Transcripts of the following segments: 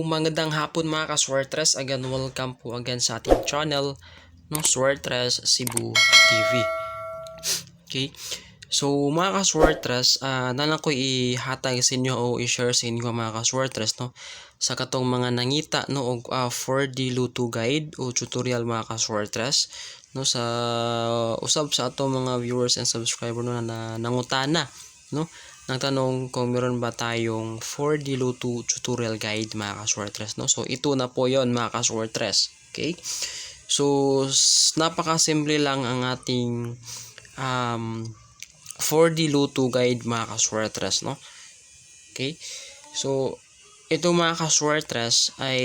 magandang hapon mga ka-Swertres. Again, welcome po again sa ating channel no Swertres Cebu TV. Okay. So mga ka-Swertres, nalang ko ihatag sa inyo o i-share sa inyo mga ka-Swertres no sa katong mga nangita no og 4D luto guide o tutorial mga ka-Swertres no sa usab sa ato mga viewers and subscriber no na nangutana no nagtanong kung meron ba tayong 4D luto tutorial guide mga ka-Swertres no. So ito na po yon mga ka-Swertres. Okay? So napaka-simple lang ang ating 4D luto guide mga ka-Swertres no. Okay? So ito mga ka-Swertres ay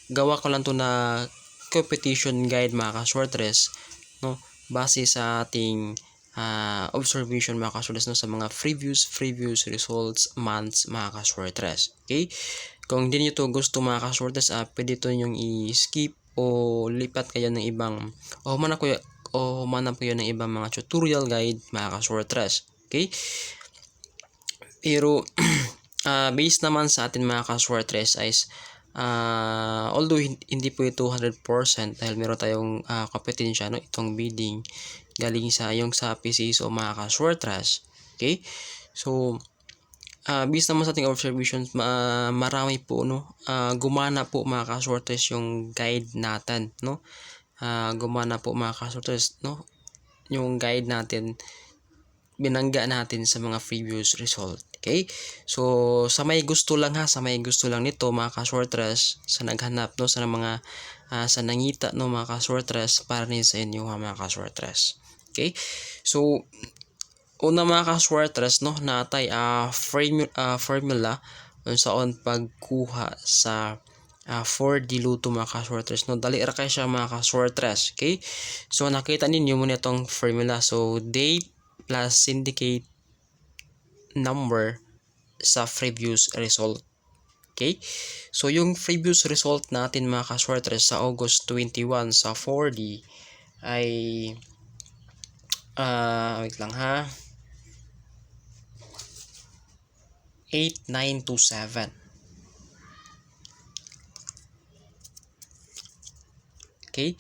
gawa ko lang to na competition guide mga ka-Swertres no base sa ating observation mga ka-Swertres no sa mga previews results months mga ka-Swertres. Okay? Kung hindi niyo to gusto mga ka-Swertres, pwede to yung i-skip o lipat kayo ng ibang manap kayo ng ibang mga tutorial guide mga ka-Swertres. Okay? Pero based naman sa atin mga ka-Swertres is although hindi po ito 100% dahil meron tayong kompetensya no itong bidding galing sa PCs o mga ka-Swertres. Okay? So based naman sa ating observations, marami po no gumana po mga ka-Swertres yung guide natin no. Gumana po mga ka-Swertres no yung guide natin, binangga natin sa mga previous result. Okay? So sa may gusto lang nito mga ka-Swertres, sa naghanap no sa mga sa nangita no mga ka-Swertres para ni sa inyo mga ka-Swertres. Okay? So una mga ka-Swertres no natay formula sa pagkuha sa 4D luto mga ka-Swertres no. Dali ra kay siya mga ka-Swertres. Okay? So nakita ninyo mo itong formula. So date plus syndicate number sa previous result. Okay? So yung previous result natin mga ka-Swertres sa August 21 sa 4D ay wait lang ha, 8927. Okay?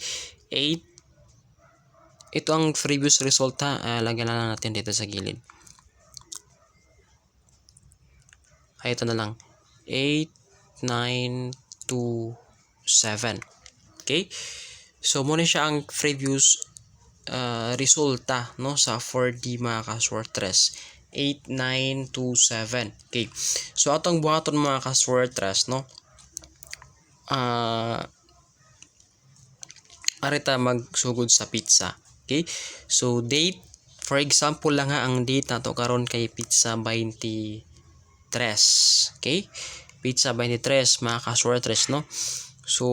8 ito ang previous result ha. Lagyan lang natin dito sa gilid. Ito na lang. 8927. Okay? So muna siya ang previous resulta no sa 4D mga ka-Swertres. 8927. Okay. So atong buhaton mga ka-Swertres no. Arita magsugod sa pizza. Okay? So date, for example lang ha, ang date nato karon kay pizza 23. Okay? Pizza 23 mga ka-Swertres no. So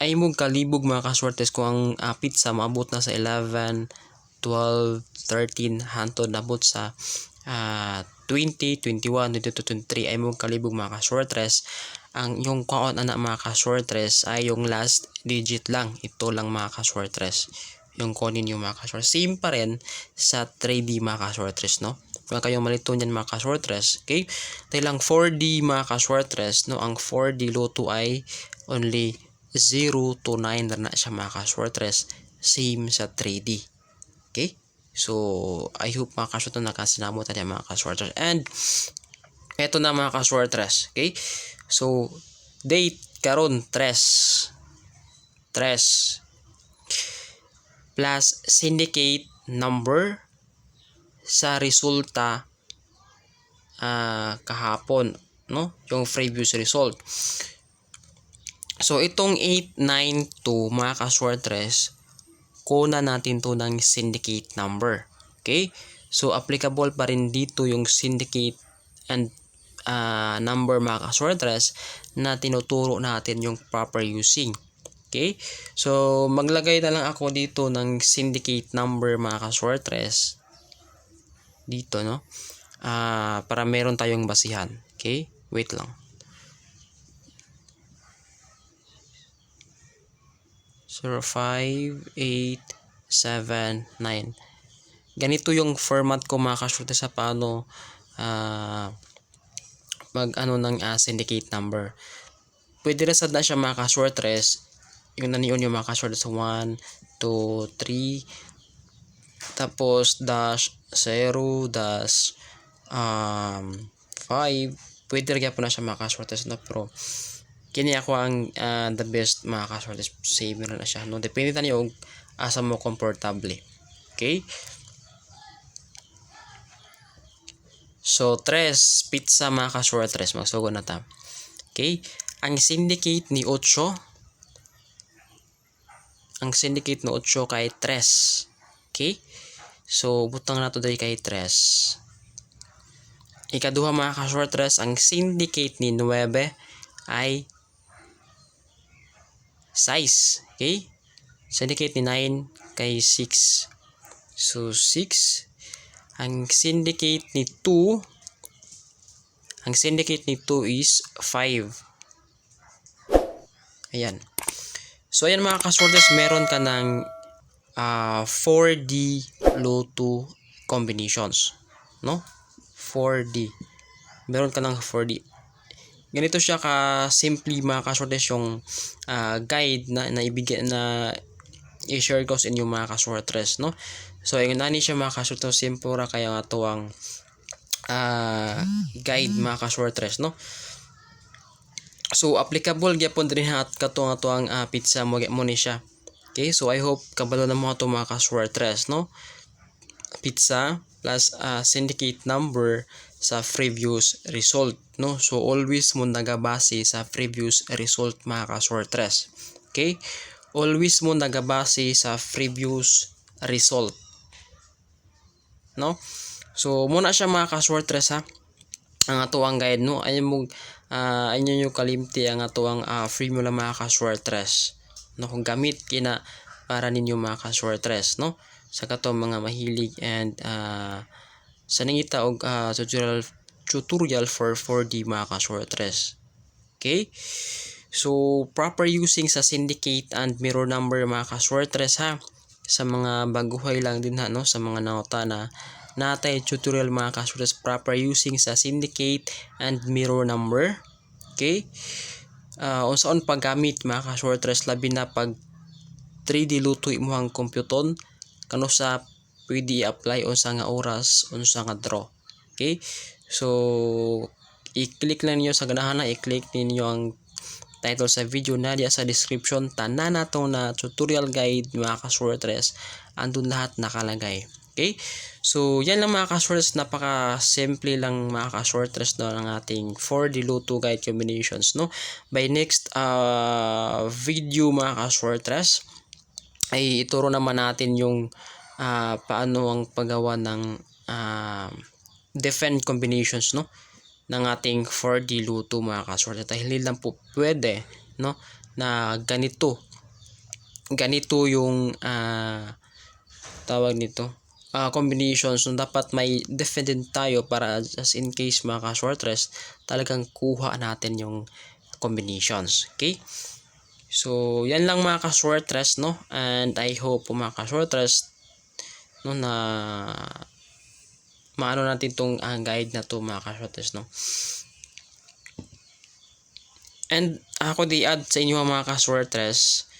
ay mong kalibog mga ka-Swertres kung ang pizza maabot na sa 11, 12, 13 hantod nabot sa 20, 21, 22, 23 ay mong kalibog mga ka-Swertres. Ang yung kaon anak mga ka-Swertres ay yung last digit lang. Ito lang mga ka-Swertres. Yung kunin yung mga ka-Swertres. Same pa rin sa 3D mga ka-Swertres no. Kung kayong malito niyan mga ka-Swertres. Okay? Dahil lang 4D mga ka-Swertres no. Ang 4D luto ay only 0 to 9 na siya mga ka-Swertres. Same sa 3D. Okay? So, I hope mga ka-Swertres nakasinamot tayo mga ka-Swertres. And, eto na mga ka-Swertres. Okay? So, date karon 3 plus syndicate number sa resulta kahapon no yung previous result. So itong 892 mga ka-Swertres, kuna natin to ng syndicate number. Okay? So applicable pa rin dito yung syndicate and number mga ka-Swertres na tinuturo natin yung proper using. Okay? So maglagay na lang ako dito ng syndicate number mga ka-Swertres dito no. Para meron tayong basihan. Okay? Wait lang. 05879. Ganito yung format ko mga ka-Swertres sa paano ano ng syndicate number. Pwede rin sad na siya mga ka-short rest, yung naniyon yung mga ka-short rest 1, 2, 3, tapos dash 0, dash 5. Pwede rin po na siya mga ka-short rest, no? Pero kini ako ang the best mga ka-short rest, save na siya, no? Depende na niyo asa mo comfortable. Okay, so tres pizza mga ka-short rest, magsugo na ta. Okay, ang syndicate ni 8 kay 3. Okay, so butang nato dali kay 3. Ikaduha mga ka-short rest, ang syndicate ni 9 ay 6. Okay, syndicate ni 9 kay 6, so 6. Ang syndicate ni 2 is 5. Ayan. So ayan mga ka-short rest, meron ka ng 4D Luto combinations, no? 4D. Meron ka ng 4D. Ganito siya ka simply mga ka-short rest yung guide na ibigay na i-share ko sa inyo mga ka-short rest, no? So yung nani siya mga ka-short rest, simple ra kaya nga tuwang guide mga ka-short rest, no? So applicable gyapon din at katong ang pizza mo ni siya. Okay, so I hope kabalo na mo ato mga ka-short rest, no? Pizza plus syndicate number sa previous result, no? So always mo nagabase sa previous result mga ka-short rest. Okay, always mo nagabase sa previous result, no? So muna siya mga ka-short rest, ha, ang ato ang guide, no? Ayon mo inyo kalimti ang ato ang formula mga ka-short rest, no? Kung gamit kina para ninyo mga ka-short rest, no? Sa kato mga mahilig and sa nangita og tutorial for 4D mga ka-short rest. Okay, so proper using sa syndicate and mirror number mga ka-short rest, ha, sa mga baguhay lang din, ha, no? Sa mga nauta na natay tutorial mga ka-short rest, proper using sa syndicate and mirror number. Okay, unsaon paggamit mga ka-short rest, labi na pag 3D luto imong computon, kano sa pwede i-apply unsa nga oras, unsa nga draw. Okay, so i-click lang niyo sa ganahan na i-click ninyo ang title sa video na diya sa description, tanan nato na tutorial guide mga ka-short rest, andun lahat nakalagay. Okay, so yan lang mga ka-short rest, napaka simple lang mga ka-short rest, no, ng ating 4D Luto guide combinations, no? By next video mga ka-short rest ay ituro naman natin yung paano ang paggawa ng different combinations, no, ng ating 4D Luto mga ka-short rest. Dahil hindi lang po pwede, no, na ganito yung tawag nito combinations, no, dapat may defendant tayo para just in case mga ka-short rest talagang kuha natin yung combinations. Okay, so yan lang mga ka-short rest, no, and I hope mga ka-short rest, no, na maano natin tong guide na to mga ka-short rest, no. And ako di add sa inyo mga ka-short rest,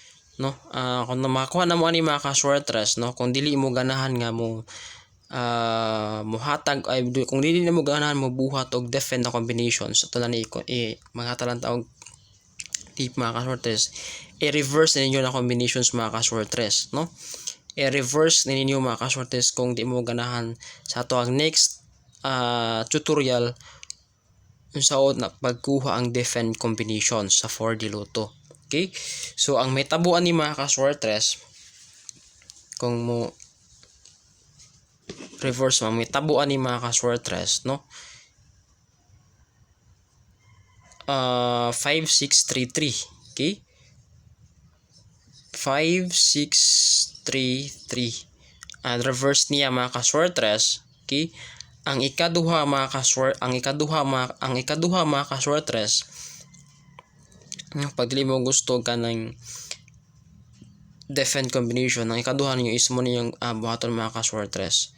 no, kung makakuha na mo ani mga ka-short rest, no, kung dili mo ganahan nga mo muhatag ay kung dili na mo ganahan mo buhat og defend na combinations, ito na ni mga talanta og tip mga ka-short rest, i-reverse ninyo na combinations mga ka-short rest, no, i-reverse ninyo mga ka-short rest kung di mo ganahan sa ato ang next tutorial unsaon na pagkuha ang defend combinations sa 4D Luto. Okay, so ang may tabuan ni mga ka-short rest, kung mo reverse mo, may tabuan ni mga ka-short rest, no, 5633. Okay, 5633 and reverse niya mga ka-short rest. Okay, ang ikaduha mga ka-short rest, pag dili mo gusto ka ng defend combination, ang ikaduha niyo is mo niyang buhaton mga ka-short rest,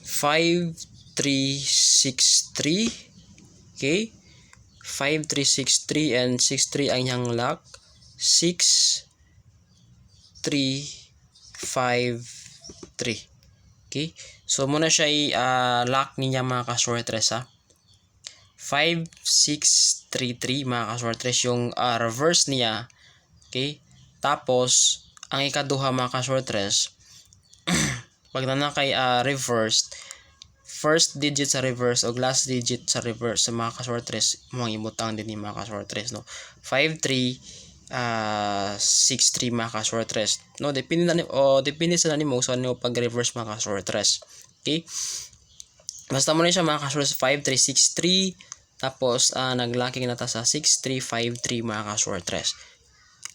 5363 Okay? 5, 3, 6, 3 and 6, 3 ang iyang lock. 6, 3, 5, 3. Okay? So, muna siya i-lock niya mga ka-shortress ha. 5, 6, 3, 3 mga ka-shortress yung reverse niya. Okay? Tapos, ang ikaduha mga ka-shortress, pag nanakay reversed, first digit sa reverse o last digit sa reverse sa mga ka-shortress, mga ibutang din ni mga ka-shortress, no? 5, 3, 6, 3 mga ka-shortress. No, depende sa nimo so ano pag reverse mga ka-shortress. Okay? Basta mo na siya mga ka-shortress 5, 3, 6, 3 tapos naglocking na ta sa 6, 3, 5, 3 mga ka-shortress.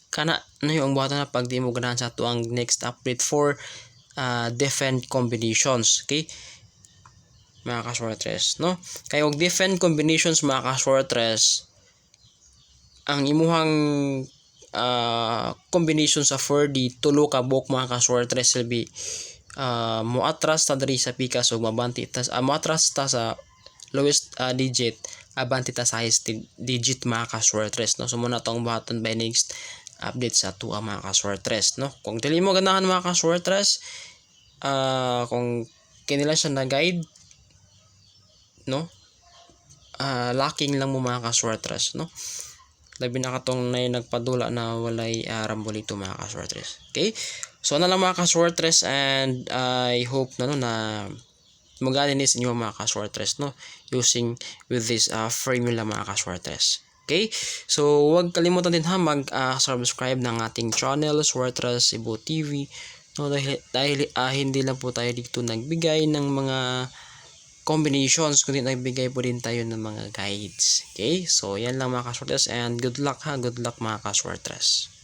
Kana na yung buhatan na pag di mo ganahan sa tuang next update for different combinations. Okay? Mga ka-shortress, no? Kaya og different combinations mga ka-shortress, ang imuhang combination sa 4D tulo ka buok mga ka-shortress will be moatras ta diri sa pikas ug mabanti ta moatras ta sa lowest digit abanti ta sa highest digit mga ka-shortress, no? So muna tong buhaton by next update sa tuwa mga ka-shortress, no? Kung dili mo ganahan mga ka-shortress, kung kinila siya na guide, no? Locking lang mo mga ka-shortress, no? Labi na katong na nagpadula na walay rambolito mga ka-shortress. Okay? So na lang mga ka-shortress and I hope na no na magaling inyo mga ka-shortress, no? Using with this formula mga ka-shortress. Okay? So huwag kalimutan din ha mag-subscribe ng ating channel Shortress Cebu TV. No, dahil hindi lang po tayo dito nagbigay ng mga combinations, kundi nagbigay po din tayo ng mga guides. Okay? So yan lang mga ka-shortress and good luck ha. Good luck mga ka-shortress.